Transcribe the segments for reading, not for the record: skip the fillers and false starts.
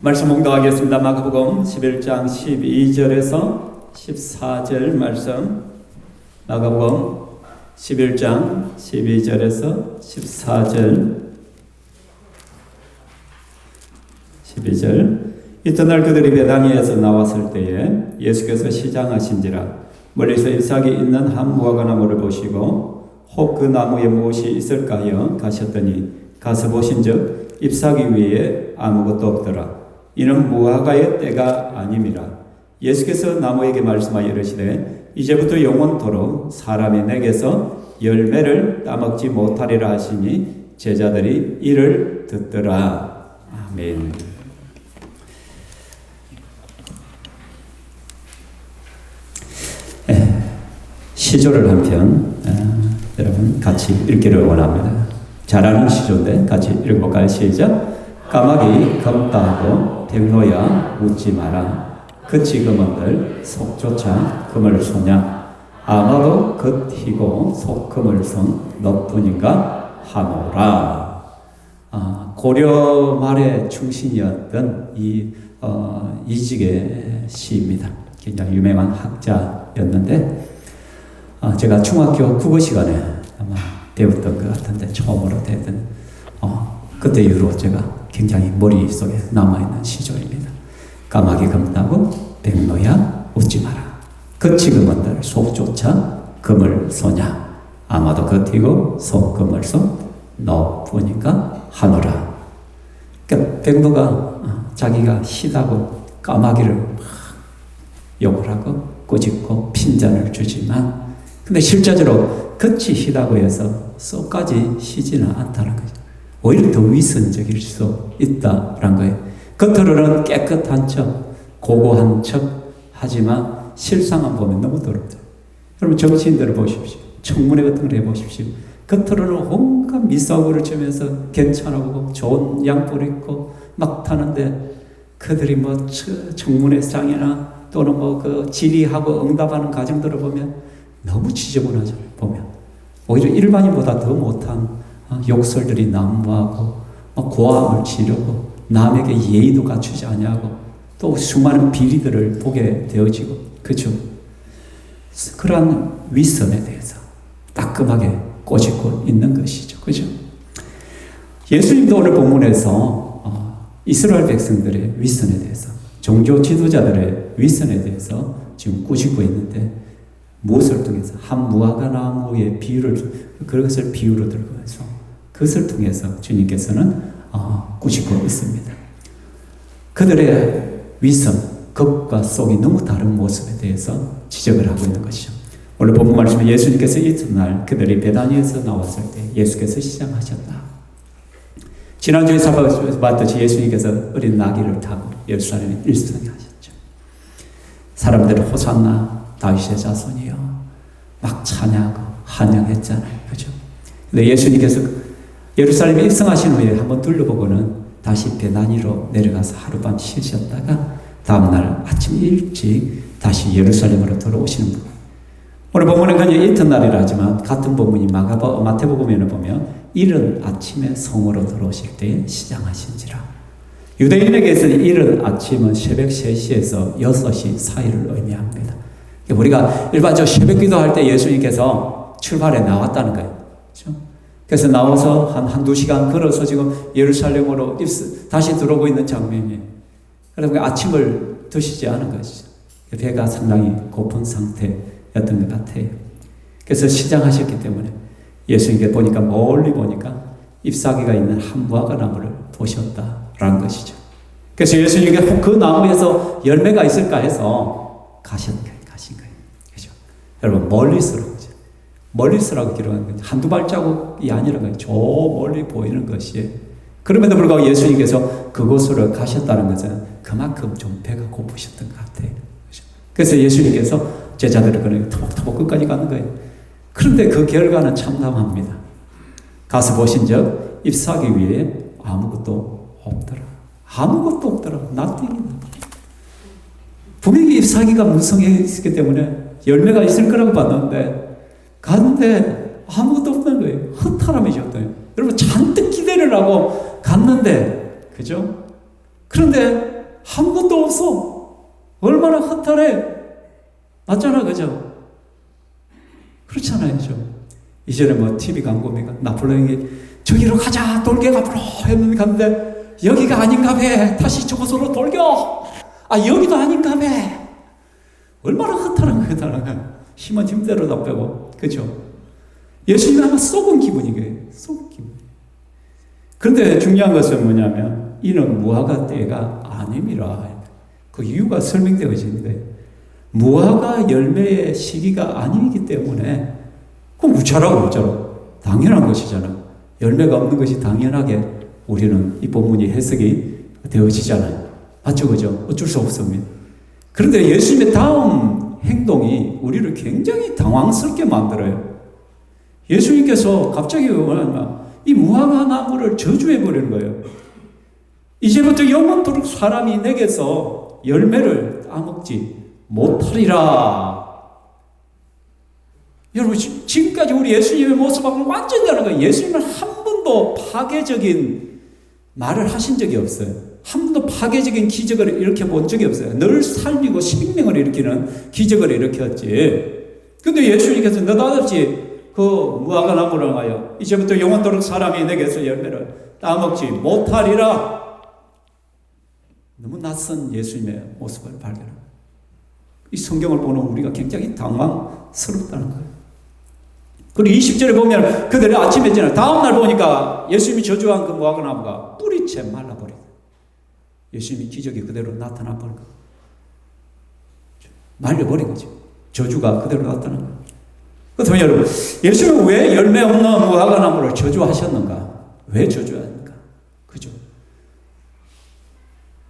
말씀 봉독하겠습니다. 마가복음 11장 12절에서 14절 말씀. 마가복음 11장 12절에서 14절. 12절. 이튿날 그들이 베다니에서 나왔을 때에 예수께서 시장하신지라 멀리서 잎사귀 있는 한 무화과나무를 보시고 혹 그 나무에 무엇이 있을까 하여 가셨더니 가서 보신즉 잎사귀 위에 아무것도 없더라. 이는 무화과의 때가 아님이라. 예수께서 나무에게 말씀하여 이르시되 이제부터 영원토록 사람이 내게서 열매를 따먹지 못하리라 하시니 제자들이 이를 듣더라. 아멘. 시조를 한 편 여러분 같이 읽기를 원합니다. 잘하는 시조인데 같이 읽어볼까요? 시작. 까마귀 검다 하고 백로야 웃지 마라. 그치 금은들 속조차 금을 소냐. 아마도 겉히고 속금을 선 너뿐인가 하노라. 고려 말의 충신이었던 이직의 시입니다. 굉장히 유명한 학자였는데 제가 중학교 국어 시간에 아마 배웠던 것 같은데 처음으로 배웠던 그때 이후로 제가 굉장히 머릿속에 남아있는 시조입니다. 까마귀 검다고 백로야 웃지 마라. 겉이 금은들 속조차 금을 소냐. 아마도 겉이고 속금을 소 너뿐인가 하노라. 그러니까 백로가 자기가 시다고 까마귀를 막 욕을 하고 꼬집고 핀잔을 주지만 근데 실제적으로 겉이 시다고 해서 속까지 시지는 않다는 거죠. 오히려 더 위선적일 수 있다라는 거예요. 겉으로는 깨끗한 척, 고고한 척 하지만 실상만 보면 너무 더럽죠. 여러분 정치인들을 보십시오. 청문회 같은 걸 해보십시오. 겉으로는 온갖 미싸구를 치면서 괜찮고 좋은 양복 입고 막 타는데 그들이 뭐 청문회장이나 또는 그 질의하고 응답하는 과정들을 보면 너무 지저분하죠. 보면 오히려 일반인보다 더 못한 욕설들이 난무하고 고함을 지르고 남에게 예의도 갖추지 아니하고 또 수많은 비리들을 보게 되어지고 그렇죠. 그러한 위선에 대해서 따끔하게 꼬집고 있는 것이죠. 그렇죠. 예수님도 오늘 본문에서 이스라엘 백성들의 위선에 대해서 종교 지도자들의 위선에 대해서 지금 꾸짖고 있는데 무엇을 통해서 한 무화과 나무의 그것을 비유로 들고서 그것을 통해서 주님께서는 꾸짖고 있습니다. 그들의 위선, 겉과 속이 너무 다른 모습에 대해서 지적을 하고 있는 것이죠. 오늘 본문 말씀에 예수님께서 이튿날 그들이 베다니에서 나왔을 때 예수께서 시장하셨다. 지난주에 봤듯이 예수님께서 어린 나귀를 타고 예루살렘에 일승하셨죠. 사람들은 호산나 다윗의 자손이요 막 찬양하고 환영했잖아요. 그죠? 근데 예수님께서 예루살렘에 입성하신 후에 한번 둘러보고는 다시 베다니로 내려가서 하룻밤 쉬셨다가 다음날 아침 일찍 다시 예루살렘으로 돌아오시는 분. 오늘 본문은 그냥 이튿날이라 하지만 같은 본문이 마태복음에는 보면 이른 아침에 성으로 들어오실 때에 시장하신지라. 유대인에게서는 이른 아침은 새벽 3시에서 6시 사이를 의미합니다. 우리가 일반적으로 새벽 기도할 때 예수님께서 출발해 나왔다는 거예요. 그렇죠? 그래서 나와서 한두 시간 걸어서 지금 예루살렘으로 다시 들어오고 있는 장면이에요. 그래서 아침을 드시지 않은 것이죠. 배가 상당히 고픈 상태였던 것 같아요. 그래서 시장하셨기 때문에 예수님께 보니까 멀리 보니까 잎사귀가 있는 한 무화과 나무를 보셨다라는 것이죠. 그래서 예수님께 그 나무에서 열매가 있을까 해서 가신 거예요. 그렇죠? 여러분 멀리서라고 그러죠. 멀리서라고 기록하는 거죠. 한두 발자국이 아니라는 거예요. 저 멀리 보이는 것이. 그럼에도 불구하고 예수님께서 그곳으로 가셨다는 것은 그만큼 좀 배가 고프셨던 것 같아요. 그렇죠? 그래서 예수님께서 제자들을 그냥 터벅터벅 끝까지 가는 거예요. 그런데 그 결과는 참담합니다. 가서 보신즉 잎사귀 위에 아무것도 없더라. 아무것도 없더라. nothing이다. 분명히 잎사귀가 무성해 있기 때문에 열매가 있을 거라고 봤는데 갔는데 아무것도 없는 거예요. 허탈함이셨대요. 여러분 잔뜩 기대를 하고 갔는데 그죠? 그런데 한 번도 없어. 얼마나 허탈해. 맞잖아, 그죠? 그렇잖아요, 그죠? 이전에 뭐 TV 광고입니까? 나폴레옹이 저기로 가자, 돌격 앞으로 했는데 갔는데 여기가 아닌가 봐. 다시 저곳으로 돌격. 아, 여기도 아닌가 봐. 얼마나 허탈한 거야. 힘은 힘대로 다 빼고, 그죠? 예수님은 아마 속은 기분이에요. 속은 기분. 그런데 중요한 것은 뭐냐면 이는 무화과 때가 아님이라. 그 이유가 설명되어지는 거예요. 무화과 열매의 시기가 아니기 때문에 그럼 우차라고 없잖아. 당연한 것이잖아. 열매가 없는 것이 당연하게 우리는 이 본문이 해석이 되어지잖아요. 맞죠? 그죠? 어쩔 수 없습니다. 그런데 예수님의 다음 행동이 우리를 굉장히 당황스럽게 만들어요. 예수님께서 갑자기 뭐냐면 이 무화과 나무를 저주해 버리는 거예요. 이제부터 영원토록 사람이 내게서 열매를 따먹지 못하리라. 여러분, 지금까지 우리 예수님의 모습하고는 완전히 다른 거예요. 예수님은 한 번도 파괴적인 말을 하신 적이 없어요. 한 번도 파괴적인 기적을 일으켜 본 적이 없어요. 늘 살리고 생명을 일으키는 기적을 일으켰지. 근데 예수님께서 너다없이 그 무화과 나무를 하여 이제부터 영원토록 사람이 내게서 열매를 따먹지 못하리라. 너무 낯선 예수님의 모습을 발견합니다. 이 성경을 보는 우리가 굉장히 당황스럽다는 거예요. 그리고 20절에 보면 그들이 아침에 지나 다음날 보니까 예수님이 저주한 그 무화과 나무가 뿌리채 말라버려요. 예수님이 기적이 그대로 나타나 버린 거예요. 말려버린 거죠. 저주가 그대로 나타난 거예요. 그렇다면 여러분, 예수님은 왜 열매 없는 무화과 나무를 저주하셨는가? 왜 저주하는가? 그죠?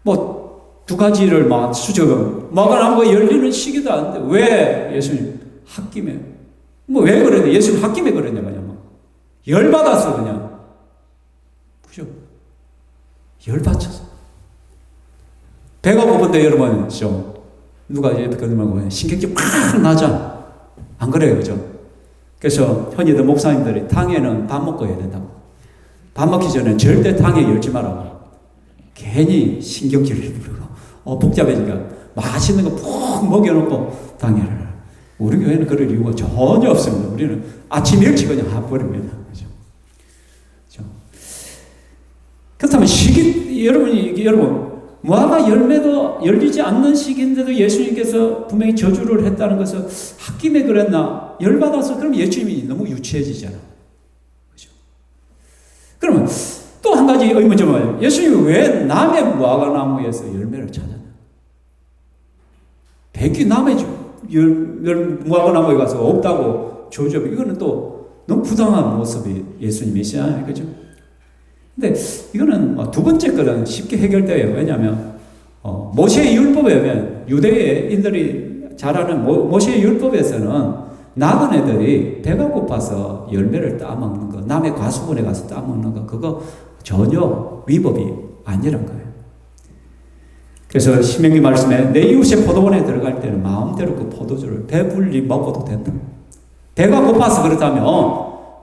뭐 두 가지를 막 수적은 무화과 나무가 열리는 시기도 아닌데 왜 예수님 홧김에 뭐 왜 그랬냐? 예수님 홧김에 그랬냐? 그냥 열받아서 그냥, 그죠? 열받쳐서 배가 고픈데 여러분 좀 누가 이제 그러면 신경질 팍 나죠? 안 그래요, 그죠? 그래서 흔히들 목사님들이 당에는 밥 먹고 해야 된다고. 밥 먹기 전에 절대 당에 열지 말라고. 괜히 신경질을 부르고 복잡해지니까 맛있는 거 푹 먹여놓고 당에를. 우리 교회는 그럴 이유가 전혀 없습니다. 우리는 아침 일찍 그냥 해버립니다. 그죠? 그죠? 그렇다면 여러분, 무화과 열매도 열리지 않는 시기인데도 예수님께서 분명히 저주를 했다는 것은 홧김에 그랬나? 열받아서 그럼 예수님이 너무 유치해지잖아. 그죠? 그러면 또 한 가지 의문점은 예수님이 왜 남의 무화과 나무에서 열매를 찾았나? 백기 남의 무화과 나무에 가서 없다고 저주하고 이거는 또 너무 부당한 모습이 예수님이시잖아요. 그죠? 근데 이거는 두 번째 거는 쉽게 해결돼요. 왜냐하면 모세의 율법에 의하면 유대인들이 잘 아는 모세의 율법에서는 나그네들이 배가 고파서 열매를 따먹는 거, 남의 과수원에 가서 따먹는 거, 그거 전혀 위법이 아니란 거예요. 그래서 신명기 말씀에 내 이웃의 포도원에 들어갈 때는 마음대로 그 포도주를 배불리 먹어도 된다. 배가 고파서 그렇다면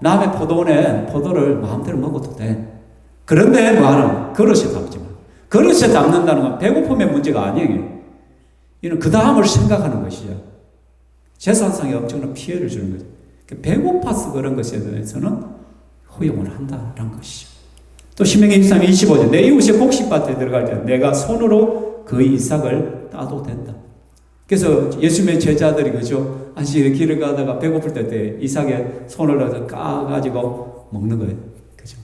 남의 포도원에 포도를 마음대로 먹어도 돼. 그런데 뭐하는 그릇에 담지 마. 그릇에 담는다는 건 배고픔의 문제가 아니에요. 이는 그 다음을 생각하는 것이죠. 재산상에 엄청난 피해를 주는 거죠. 배고파서 그런 것에 대해서는 허용을 한다는 것이죠. 또 신명기 23장 25절 내 이웃의 곡식밭에 들어갈 때 내가 손으로 그 이삭을 따도 된다. 그래서 예수님의 제자들이 그죠? 안식일에 길을 가다가 배고플 때 이삭에 손을 넣어서 까가지고 먹는 거예요. 그죠?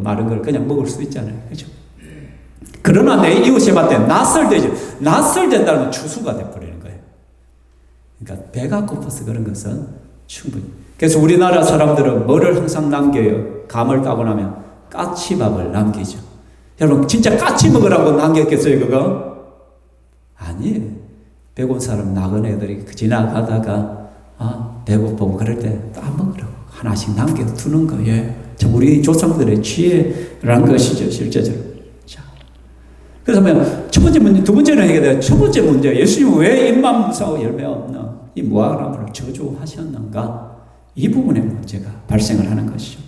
마른 걸 그냥 먹을 수 있잖아요. 그죠? 그러나 내 이웃의 밭에 낯설되죠. 낯설된다는 건 추수가 돼버리는 거예요. 그러니까 배가 고파서 그런 것은 충분히. 그래서 우리나라 사람들은 뭐를 항상 남겨요? 감을 따고 나면 까치밥을 남기죠. 여러분 진짜 까치 먹으라고 남겼겠어요 그거? 아니에요. 배고픈 사람 나그네들이 지나가다가 배고프고 그럴 때 따먹으라고 하나씩 남겨두는 거예요. 참 우리 조상들의 지혜란 것이죠 실제적으로. 자, 그래서 첫 번째 문제, 두 번째는 해결돼요. 첫 번째 문제, 예수님은 왜 입만 무사하고 열매 없는 이 무화과나무를 저주하셨는가? 이 부분에 문제가 발생을 하는 것이죠.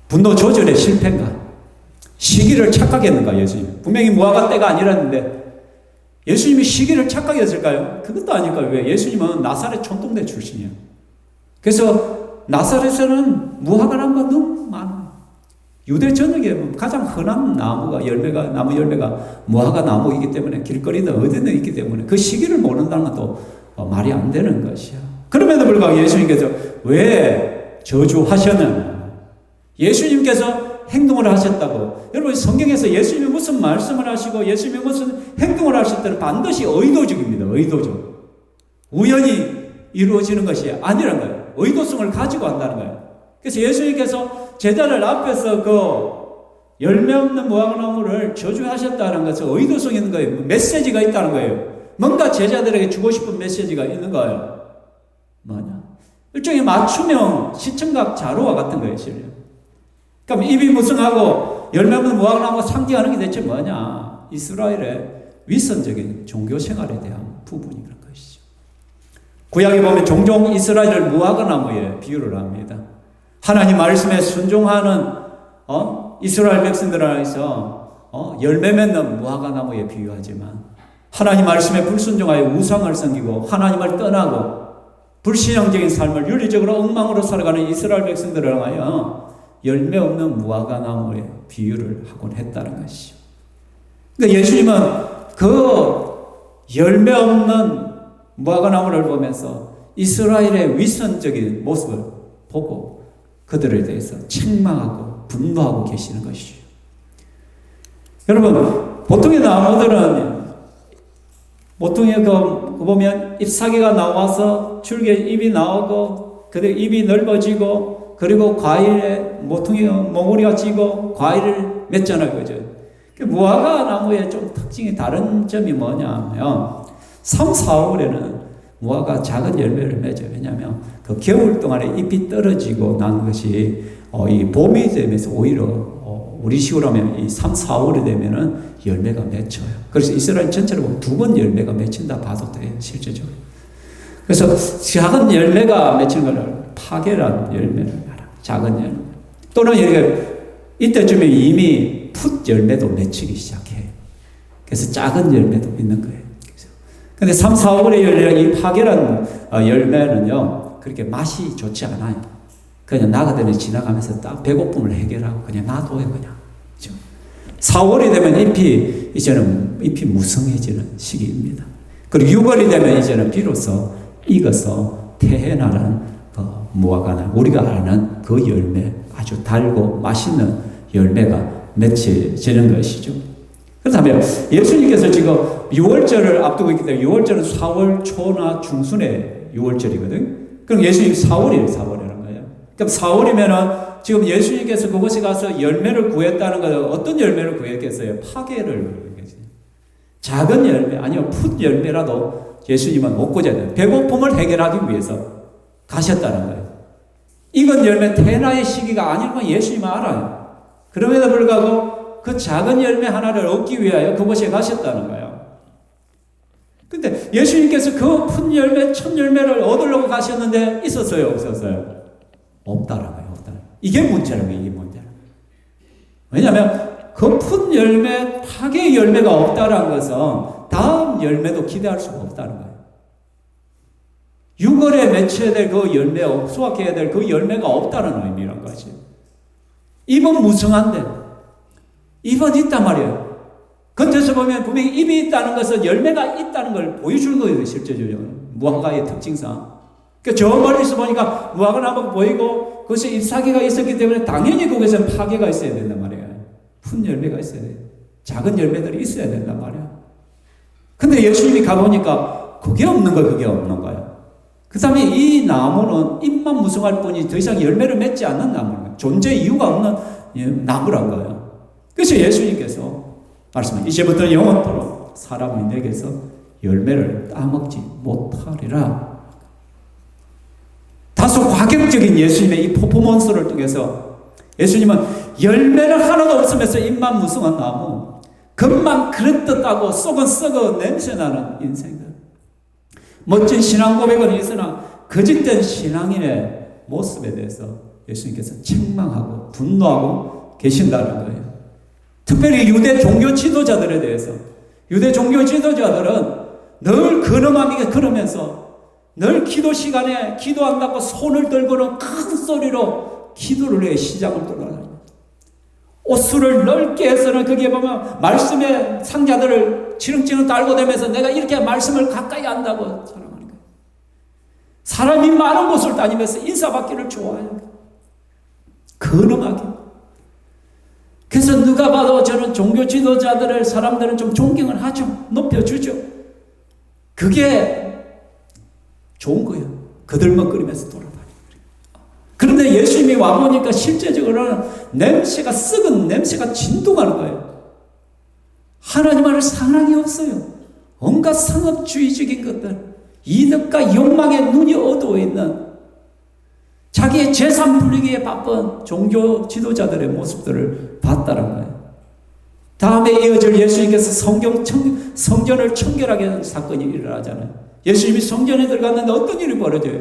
분노 조절의 실패인가? 시기를 착각했는가? 예수님 분명히 무화과 때가 아니라는데 예수님이 시기를 착각했을까요? 그것도 아닐까요? 왜? 예수님은 나사렛 촌동네 출신이에요. 그래서 나사렛에는 무화과 나무가 너무 많아. 유대 전역에 가장 흔한 나무 열매가 무화과 나무이기 때문에 길거리든 어디든 있기 때문에 그 시기를 모른다는 것도 말이 안 되는 것이야. 그럼에도 불구하고 예수님께서 왜 저주하셨느냐? 예수님께서 행동을 하셨다고. 여러분 성경에서 예수님이 무슨 말씀을 하시고 예수님이 무슨 행동을 하실 때는 반드시 의도적입니다. 의도적. 우연히 이루어지는 것이 아니라는 거예요. 의도성을 가지고 한다는 거예요. 그래서 예수님께서 제자들 앞에서 그 열매 없는 무화과나무를 저주하셨다는 것은 의도성이 있는 거예요. 메시지가 있다는 거예요. 뭔가 제자들에게 주고 싶은 메시지가 있는 거예요. 뭐냐? 일종의 맞춤형 시청각 자료와 같은 거예요. 실력. 그럼 입이 무성하고 열매 없는 무화과나무가 상징하는 게 대체 뭐냐? 이스라엘의 위선적인 종교 생활에 대한 부분인 것이죠. 구약에 보면 종종 이스라엘을 무화과나무에 비유를 합니다. 하나님 말씀에 순종하는 이스라엘 백성들을 해서 열매 맺는 무화과나무에 비유하지만 하나님 말씀에 불순종하여 우상을 섬기고 하나님을 떠나고 불신앙적인 삶을 윤리적으로 엉망으로 살아가는 이스라엘 백성들을 하여 열매 없는 무화과나무에 비유를 하곤 했다는 것이죠. 그러니까 예수님은 그 열매 없는 무화과나무를 보면서 이스라엘의 위선적인 모습을 보고 그들에 대해서 책망하고 분노하고 계시는 것이죠. 여러분, 보통의 나무들은 보통의 보면 잎사귀가 나와서 줄기에 잎이 나오고 그리고 잎이 넓어지고 그리고 과일에 몽우리가 지고 과일을 맺잖아요. 그죠? 무화과 나무의 좀 특징이 다른 점이 뭐냐면 3, 4월에는 무화과 작은 열매를 맺어요. 왜냐하면 그 겨울 동안에 잎이 떨어지고 난 것이 이 봄이 되면서 오히려 우리 식으로 하면 이 3, 4월이 되면은 열매가 맺혀요. 그래서 이스라엘 전체로 보면 2번 열매가 맺힌다 봐도 돼요. 실제적으로. 그래서 작은 열매가 맺힌 걸 파계란 열매를 말합니다. 작은 열매. 또는 이때쯤에 이미 풋 열매도 맺히기 시작해요. 그래서 작은 열매도 있는 거예요. 근데 3, 4월에 열리는 이 파계란 열매는요, 그렇게 맛이 좋지 않아요. 그냥 나그네를 지나가면서 딱 배고픔을 해결하고 그냥 놔둬요, 그냥. 그렇죠? 4월이 되면 잎이 무성해지는 시기입니다. 그리고 6월이 되면 이제는 비로소 익어서 태해나는 무화과나 우리가 아는 그 열매, 아주 달고 맛있는 열매가 맺혀지는 것이죠. 그렇다면 예수님께서 지금 6월절을 앞두고 있기 때문에 6월절은 4월 초나 중순에 6월절이거든. 그럼 예수님 4월이라는 거예요. 그럼 4월이면은 지금 예수님께서 그곳에 가서 열매를 구했다는 것은 어떤 열매를 구했겠어요? 파괴를 구했겠어요. 작은 열매, 아니면 풋 열매라도 예수님은 먹고자 해요. 배고픔을 해결하기 위해서 가셨다는 거예요. 익은 열매 태나의 시기가 아닌 건 예수님은 알아요. 그럼에도 불구하고 그 작은 열매 하나를 얻기 위하여 그곳에 가셨다는 거예요. 근데 예수님께서 그 푼 열매, 첫 열매를 얻으려고 가셨는데 있었어요? 없었어요? 없다는 거예요. 이게 문제라는 거예요. 이게 문제라는 거예요. 왜냐하면 그 푼 열매, 파괴 열매가 없다는 것은 다음 열매도 기대할 수가 없다는 거예요. 6월에 맺혀야 될 그 열매, 수확해야 될 그 열매가 없다는 의미란 거지. 잎은 무성한데, 잎은 있단 말이에요. 겉에서 보면 분명히 잎이 있다는 것은 열매가 있다는 걸 보여주는 거예요, 실제적으로. 무화과의 특징상. 그러니까 저 멀리서 보니까 무화과 나무가 보이고, 그것에 잎사귀가 있었기 때문에 당연히 거기서는 파괴가 있어야 된단 말이에요. 푼 열매가 있어야 돼요. 작은 열매들이 있어야 된단 말이에요. 근데 예수님이 가보니까 그게 없는 거예요, 그게 없는 거예요. 그 다음에 이 나무는 잎만 무성할 뿐이 더 이상 열매를 맺지 않는 나무예요. 존재 이유가 없는 나무란 거예요. 그래서 예수님께서 말씀하신 이제부터 영원토록 사람이 내게서 열매를 따먹지 못하리라. 다소 과격적인 예수님의 이 퍼포먼스를 통해서 예수님은 열매를 하나도 없으면서 잎만 무성한 나무, 겉만 그릇듯하고 속은 썩어 냄새나는 인생들, 멋진 신앙 고백은 있으나 거짓된 신앙인의 모습에 대해서 예수님께서 책망하고 분노하고 계신다는 거예요. 특별히 유대 종교 지도자들에 대해서, 유대 종교 지도자들은 늘 근엄하게 걸으면서 늘 기도 시간에 기도한다고 손을 들고는 큰 소리로 기도를 해 시장을 돌아다닙니다. 옷수를 넓게 해서는 거기에 보면 말씀의 상자들을 지렁지렁 달고 다니면서 내가 이렇게 말씀을 가까이 한다고 자랑하는 거예요. 사람이 많은 곳을 다니면서 인사받기를 좋아해요. 근엄하게. 그래서 누가 봐도 저는 종교 지도자들을 사람들은 좀 존경을 하죠. 높여주죠. 그게 좋은 거예요. 그들먹거리면서 돌아다니는 거예요. 그런데 예수님이 와보니까 실제적으로는 냄새가, 썩은 냄새가 진동하는 거예요. 하나님과는 사랑이 없어요. 온갖 상업주의적인 것들, 이득과 욕망에 눈이 어두워 있는 자기의 재산 불리기에 바쁜 종교 지도자들의 모습들을 봤다는 거예요. 다음에 이어질 예수님께서 성전을 청결하게 하는 사건이 일어나잖아요. 예수님이 성전에 들어갔는데 어떤 일이 벌어져요?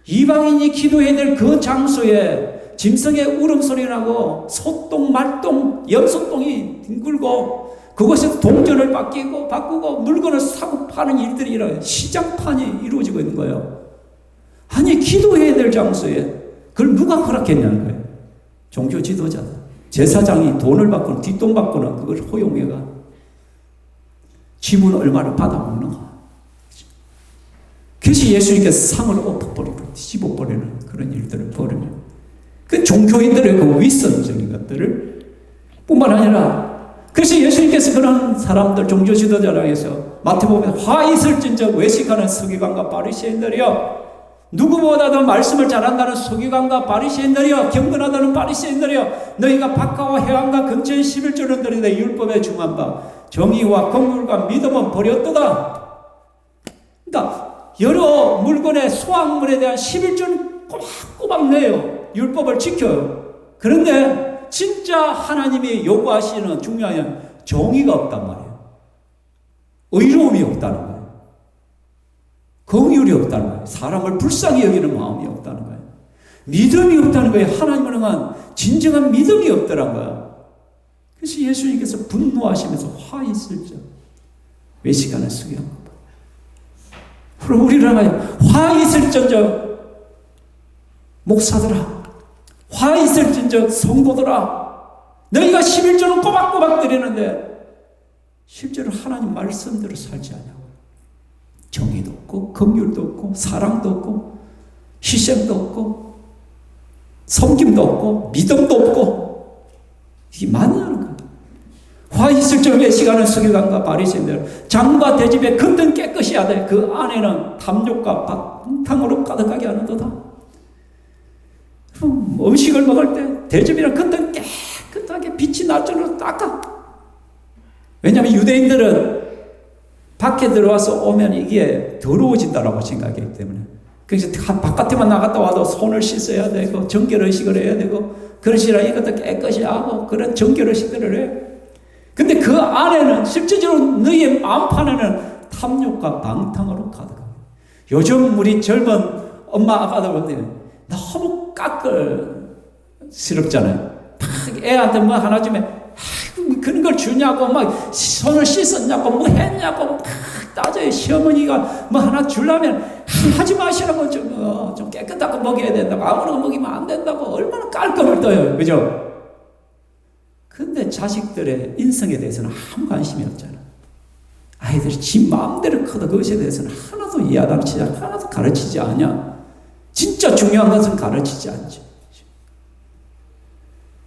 이방인이 기도해야 될 그 장소에 짐승의 울음소리가 나고 소똥, 말똥, 염소똥이 뒹굴고 그곳에서 동전을 바꾸고 물건을 사고 파는 일들이 일어나요. 시장판이 이루어지고 있는 거예요. 아니, 기도해야 될 장소에 그걸 누가 허락했냐는 거예요. 종교 지도자들. 제사장이 돈을 받고는, 뒷돈 받고는 그걸 허용해가 지분 얼마를 받아먹는 거. 그래서 예수님께서 상을 엎어버리고 뒤집어버리는 그런 일들을 벌여요. 그 종교인들의 그 위선적인 것들을 뿐만 아니라, 그래서 예수님께서 그런 사람들, 종교 지도자라 해서 마태복음에 화 있을진저 외식하는 서기관과 바리새인들이여, 누구보다도 말씀을 잘한다는 서기관과 바리새인들이여, 경건하다는 바리새인들이여, 너희가 박하와 해안과 근처에 11조를 드리되 율법에 중한 바 정의와 긍휼과 믿음은 버렸도다. 그러니까 여러 물건의 수확물에 대한 11조는 꼬박꼬박 내요. 율법을 지켜요. 그런데 진짜 하나님이 요구하시는 중요한 정의가 없단 말이에요. 의로움이 없다는 거예요. 긍휼이 없다는 거예요. 사람을 불쌍히 여기는 마음이 없다는 거예요. 믿음이 없다는 거예요. 하나님을 향한 진정한 믿음이 없더란 거예요. 그래서 예수님께서 분노하시면서 화 있을죠. 외식하는 수경. 그럼 우리를 향하여 화 있을진저 목사들아, 화 있을진저 성도들아, 너희가 11조는 꼬박꼬박 드리는데 실제로 하나님 말씀대로 살지 않냐고. 정의도 없고 긍휼도 없고 사랑도 없고 희생도 없고 섬김도 없고 믿음도 없고, 이게 맞냐는 거예요. 화 있을 적에 시간은 서기관과 바리새인들, 장과 대집에 겉은 깨끗이 하되 그 안에는 탐욕과 방탕으로 가득하게 하는도다. 음식을 먹을 때 대접이랑 겉은 깨끗하게 빛이 날 정도로 닦아. 왜냐하면 유대인들은 밖에 들어와서 오면 이게 더러워진다라고 생각하기 때문에, 그래서 바깥에만 나갔다 와도 손을 씻어야 되고 정결의식을 해야 되고 그릇이랑 이것도 깨끗이 하고 그런 정결의식들을 해. 근데 그 안에는 실제적으로 너희의 마음판에는 탐욕과 방탕으로 가득합니다. 요즘 우리 젊은 엄마 아빠들 보면 너무 까끌스럽잖아요. 막 애한테 뭐 하나 주면 그런 걸 주냐고, 막 손을 씻었냐고, 뭐 했냐고 막 따져요. 시어머니가 뭐 하나 주려면 하지 마시라고, 좀 깨끗하게 먹여야 된다고, 아무나 먹이면 안 된다고 얼마나 깔끔을 떠요. 그죠? 근데 자식들의 인성에 대해서는 아무 관심이 없잖아. 아이들이 지 마음대로 커도 그것에 대해서는 하나도 이해하지 않고 하나도 가르치지 않냐. 진짜 중요한 것은 가르치지 않지.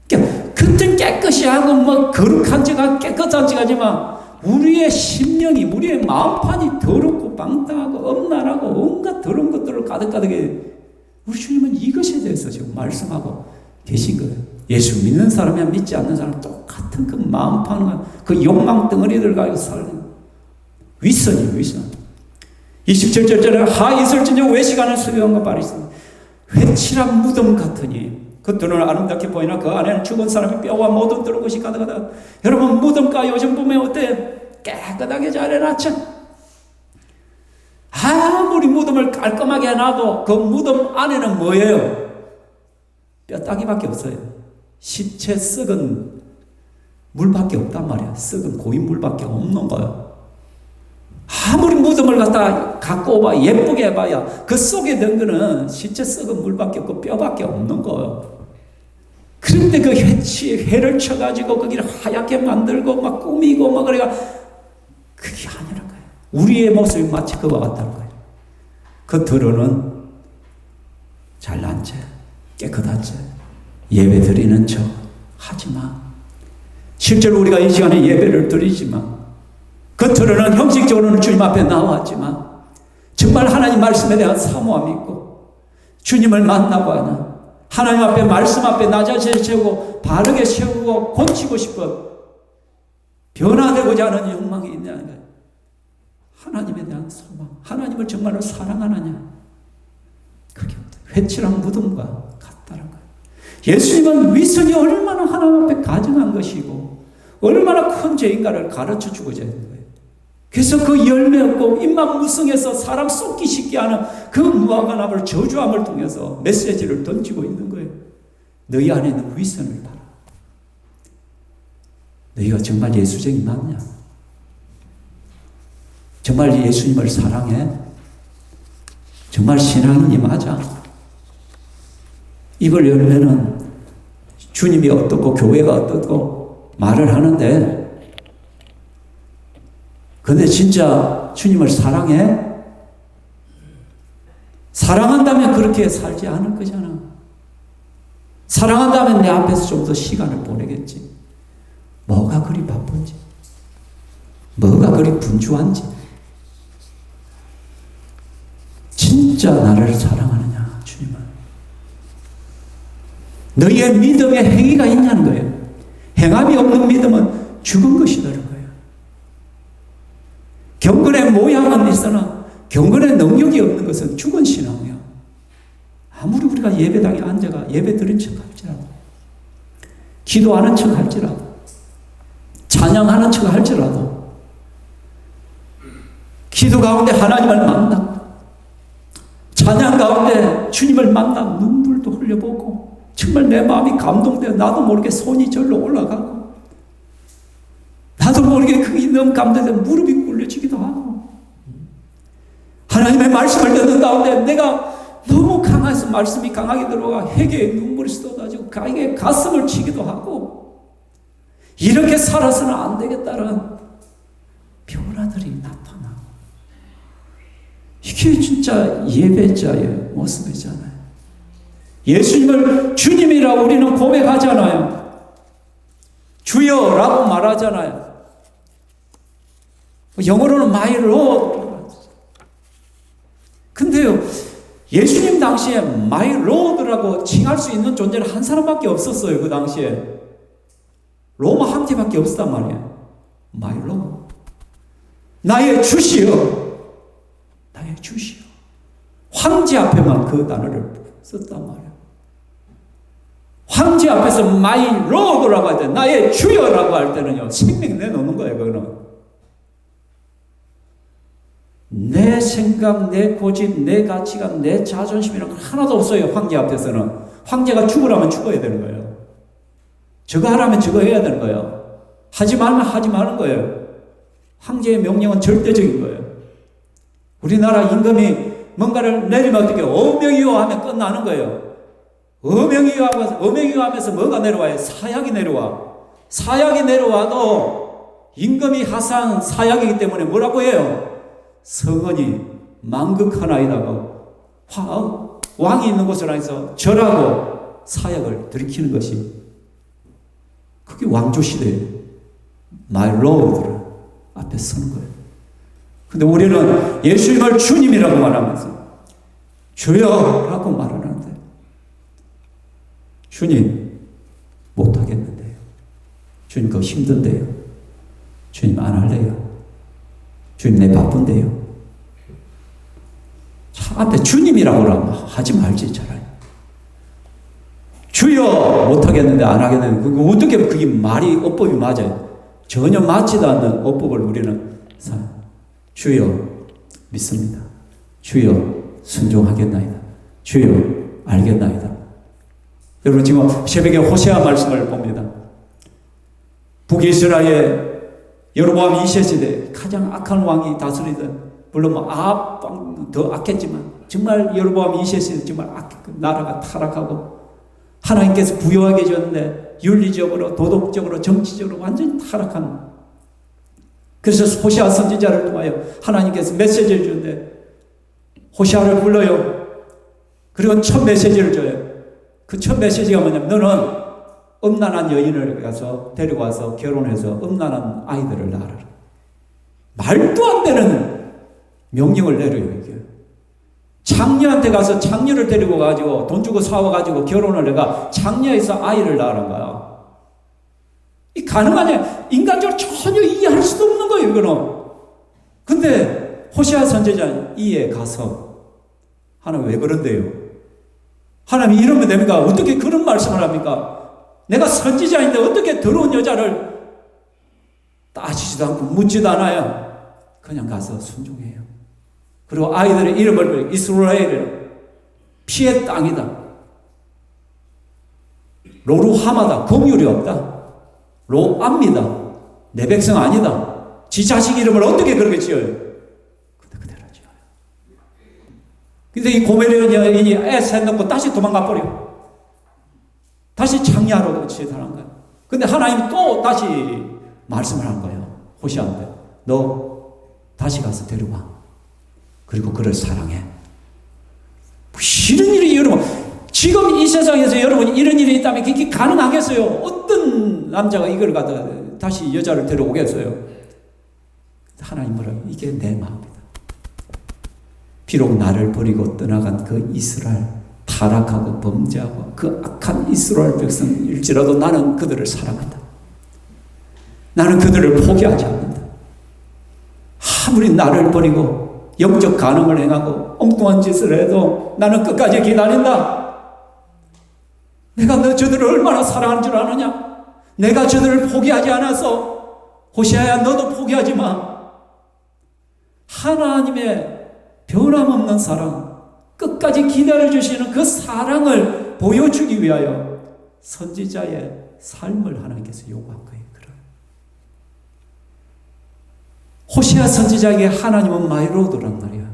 그러니까 겉은 깨끗이 하고 뭐 거룩한 지가 깨끗한 지가지만 우리의 심령이, 우리의 마음판이 더럽고 방탕하고 엄난하고 온갖 더러운 것들을 가득가득해. 우리 주님은 이것에 대해서 지금 말씀하고 계신 거예요. 예수 믿는 사람이야 믿지 않는 사람 똑같은 그 마음판, 그 욕망 덩어리들 가지고 살는 위선이에요. 위선. 27절에 하 있을진저 외식하는 서기관과 바리새인, 회칠한 무덤 같으니 겉으로는 아름답게 보이나 그 안에는 죽은 사람의 뼈와 모든 들은 것이 가득하다. 여러분, 무덤가 요즘 보면 어때? 깨끗하게 잘 해놨죠. 아무리 무덤을 깔끔하게 해놔도 그 무덤 안에는 뭐예요? 뼈다귀밖에 없어요. 시체 썩은 물밖에 없단 말이야. 썩은 고인 물밖에 없는 거야. 아무리 무덤을 갖고 와 예쁘게 해봐야 그 속에 든 거는 실제 썩은 물밖에 없고 뼈밖에 없는 거예요. 그런데 그 해를 쳐가지고 거기를 하얗게 만들고 막 꾸미고 막 그래가 그게 아니란 거예요. 우리의 모습이 마치 그와 같다는 거예요. 겉으로는 잘난 채, 깨끗한 채, 예배 드리는 척 하지만 실제로 우리가 이 시간에 예배를 드리지만 겉으로는 형식적으로는 주님 앞에 나왔지만 정말 하나님 말씀에 대한 사모함이 있고 주님을 만나고 하는 하나님 앞에 말씀 앞에 나 자신을 세우고 바르게 세우고 고치고 싶은 변화되고자 하는 욕망이 있냐는 거예요. 하나님에 대한 소망, 하나님을 정말로 사랑하느냐, 그게 회칠한 무덤과 같다는 거예요. 예수님은 위선이 얼마나 하나님 앞에 가증한 것이고 얼마나 큰 죄인가를 가르쳐주고자 하는 거예요. 그래서 그 열매 없고 입만 무성해서 사람 쏟기 쉽게 하는 그 무화과나무를 저주함을 통해서 메시지를 던지고 있는 거예요. 너희 안에 있는 위선을 봐라. 너희가 정말 예수쟁이 맞냐? 정말 예수님을 사랑해? 정말 신앙인이 맞아? 입을 열면은 주님이 어떻고 교회가 어떻고 말을 하는데 근데 진짜 주님을 사랑해? 사랑한다면 그렇게 살지 않을 거잖아. 사랑한다면 내 앞에서 좀 더 시간을 보내겠지. 뭐가 그리 바쁜지, 뭐가 그리 분주한지, 진짜 나를 사랑하느냐, 주님은. 너희의 믿음에 행위가 있냐는 거예요. 행함이 없는 믿음은 죽은 것이다는 거예요. 경건의 모양은 있으나 경건의 능력이 없는 것은 죽은 신앙이야. 아무리 우리가 예배당에 앉아가 예배 드린 척 할지라도, 기도하는 척 할지라도, 찬양하는 척 할지라도, 기도 가운데 하나님을 만나, 찬양 가운데 주님을 만나 눈물도 흘려보고 정말 내 마음이 감동되어 나도 모르게 손이 절로 올라가고 나도 모르게 그게 너무 감동돼서 무릎이 꿇려지기도 하고 하나님의 말씀을 듣는 가운데 내가 너무 강해서 말씀이 강하게 들어가 회개에 눈물이 쏟아지고 가게 가슴을 치기도 하고 이렇게 살아서는 안 되겠다는 변화들이 나타나. 이게 진짜 예배자의 모습이잖아요. 예수님을 주님이라고 우리는 고백하잖아요. 주여라고 말하잖아요. 영어로는 My Lord. 근데요, 예수님 당시에 My Lord라고 칭할 수 있는 존재는 한 사람밖에 없었어요. 그 당시에 로마 황제밖에 없었단 말이에요. My Lord, 나의 주시여, 나의 주시여. 황제 앞에만 그 단어를 썼단 말이에요. 황제 앞에서 My Lord라고 할 때, 나의 주여라고 할 때는요, 생명 내놓는 거예요. 그거는 내 생각, 내 고집, 내 가치관, 내 자존심이란 건 하나도 없어요. 황제 앞에서는. 황제가 죽으라면 죽어야 되는 거예요. 저거 하라면 저거 해야 되는 거예요. 하지 말면 하지 마는 거예요. 황제의 명령은 절대적인 거예요. 우리나라 임금이 뭔가를 내리면 어떻게 어명이요 하면 끝나는 거예요. 어명이요 하면서 뭐가 내려와요? 사약이 내려와. 사약이 내려와도 임금이 하사한 사약이기 때문에 뭐라고 해요? 성은이 만극하나이다고 왕이 있는 곳을 안에서 절하고 사약을 들이키는 것이 그게 왕조시대에 My Lord를 앞에 서는 거예요. 근데 우리는 예수님을 주님이라고 말하면서 주여라고 말하는데 주님 못하겠는데요. 주님 그거 힘든데요. 주님 안 할래요. 주님 내 바쁜데요. 앞에 주님이라고 하지 말지 차라리. 주여 못하겠는데 안 하겠는데 그거 어떻게 그게 말이 어법이 맞아요. 전혀 맞지도 않는 어법을 우리는 주여 믿습니다. 주여 순종하겠나이다. 주여 알겠나이다. 여러분 지금 새벽에 호세아 말씀을 봅니다. 북이스라엘 여로보암 2세 시대 가장 악한 왕이 다스리던, 물론 뭐 아합 왕도 더 악했지만 정말 여로보암 2세 시대 정말 나라가 타락하고 하나님께서 부여하게 해줬는데 윤리적으로 도덕적으로 정치적으로 완전히 타락한. 그래서 호시아 선지자를 통하여 하나님께서 메시지를 주는데 호시아를 불러요. 그리고 첫 메시지를 줘요. 그 첫 메시지가 뭐냐면 너는 음란한 여인을 가서 데리고 와서 결혼해서 음란한 아이들을 낳아라. 말도 안 되는 명령을 내려요. 이게 장녀한테 가서 장녀를 데리고 가지고 돈 주고 사와가지고 결혼을 해가 장녀에서 아이를 낳으란 거야. 이 가능하냐? 인간적으로 전혀 이해할 수도 없는 거예요, 이거는. 근데 호시아 선지자는 이에 가서 하나님 왜 그런데요? 하나님 이러면 됩니까? 어떻게 그런 말씀을 합니까? 내가 선지자인데 어떻게 더러운 여자를 따지지도 않고 묻지도 않아요. 그냥 가서 순종해요. 그리고 아이들의 이름을 이스라엘 피의 땅이다. 로루하마다. 긍휼이 없다. 로암이다. 내 백성 아니다. 지 자식 이름을 어떻게 그렇게 지어요? 그대로 지어요. 근데 이 고멜리온 여인이 애 놓고 다시 도망가 버려. 다시 장야로 치달한 거예요. 근데 하나님이 또 다시 말씀을 한 거예요. 호시아한테. 너 다시 가서 데려와. 그리고 그를 사랑해. 이런 일이 여러분, 지금 이 세상에서 여러분 이런 일이 있다면 그게 가능하겠어요? 어떤 남자가 이걸 갖다 다시 여자를 데려오겠어요? 하나님 뭐라고? 이게 내 마음이다. 비록 나를 버리고 떠나간 그 이스라엘, 타락하고 범죄하고 그 악한 이스라엘 백성일지라도 나는 그들을 사랑한다. 나는 그들을 포기하지 않는다. 아무리 나를 버리고 영적 간음을 행하고 엉뚱한 짓을 해도 나는 끝까지 기다린다. 내가 저들을 얼마나 사랑하는 줄 아느냐? 내가 저들을 포기하지 않아서 호시아야 너도 포기하지 마. 하나님의 변함없는 사랑, 끝까지 기다려주시는 그 사랑을 보여주기 위하여 선지자의 삶을 하나님께서 요구한 거예요. 호시아 선지자에게 하나님은 마이로드란 말이야.